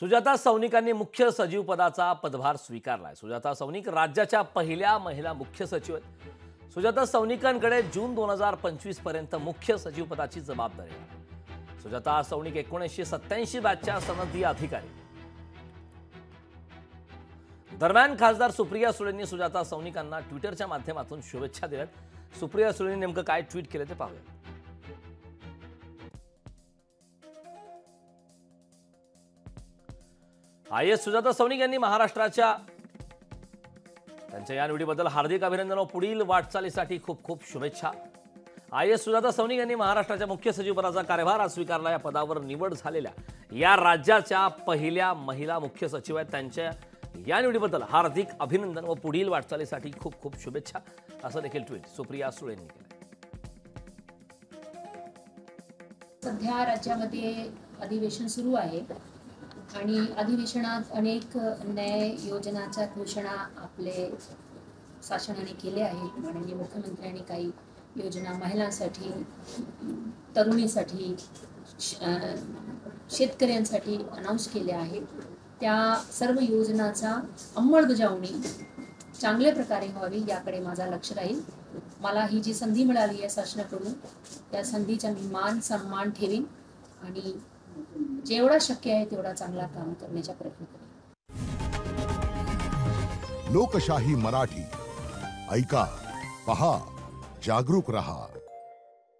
सुजाता सौनिकांनी मुख्य सचिव पदाचा पदभार स्वीकारलाय। सुजाता सौनिक राज्याच्या पहिल्या महिला मुख्य सचिव आहेत। सुजाता सौनिकांकडे जून 2025 पर्यंत मुख्य सचिव पदाची जबाबदारी आहे। सुजाता सौनिक 1987 बॅचच्या सनदी अधिकारी। दरम्यान खासदार सुप्रिया सुळेंनी सुजाता सौनिकांना ट्विटरच्या माध्यमातून शुभेच्छा दिल्यात। सुप्रिया सुळेंनी नेमकं काय ट्विट केलं ते पाहूया। आयएस सुजाता सौनिक यांनी महाराष्ट्राच्या त्यांच्या या निवडीबद्दल हार्दिक अभिनंदन व पुढील वाटचालीसाठी खूप खूप शुभेच्छा। आयएस सुजाता सौनिक यांनी महाराष्ट्राच्या मुख्य सचिव पदाचा कार्यभार आज स्वीकारला। या पदावर निवड झालेल्या या राज्याच्या पहिल्या महिला मुख्य सचिव आहेत। त्यांच्या या निवडीबद्दल हार्दिक अभिनंदन व पुढील वाटचालीसाठी खूप खूप शुभेच्छा असं देखील ट्विट सुप्रिया सुळेंनी केलं। सध्या राज्यामध्ये अधिवेशन सुरू आहे आणि अधिवेशनात अनेक न्याय योजनांच्या घोषणा आपले शासनाने केले आहेत। माननीय मुख्यमंत्र्यांनी काही योजना महिलांसाठी, तरुणीसाठी, शेतकऱ्यांसाठी अनाउन्स केल्या आहेत। त्या सर्व योजनांचा अंमलबजावणी चांगल्या प्रकारे व्हावी याकडे माझा लक्ष राहील। मला ही जी संधी मिळाली आहे शासनाकडून त्या संधीचा मी मान सन्मान ठेवीन आणि जेवढा शक्य आहे तेवढा चांगला काम करण्याचा प्रयत्न करेन। लोकशाही मराठी ऐका, पहा, जागरूक रहा।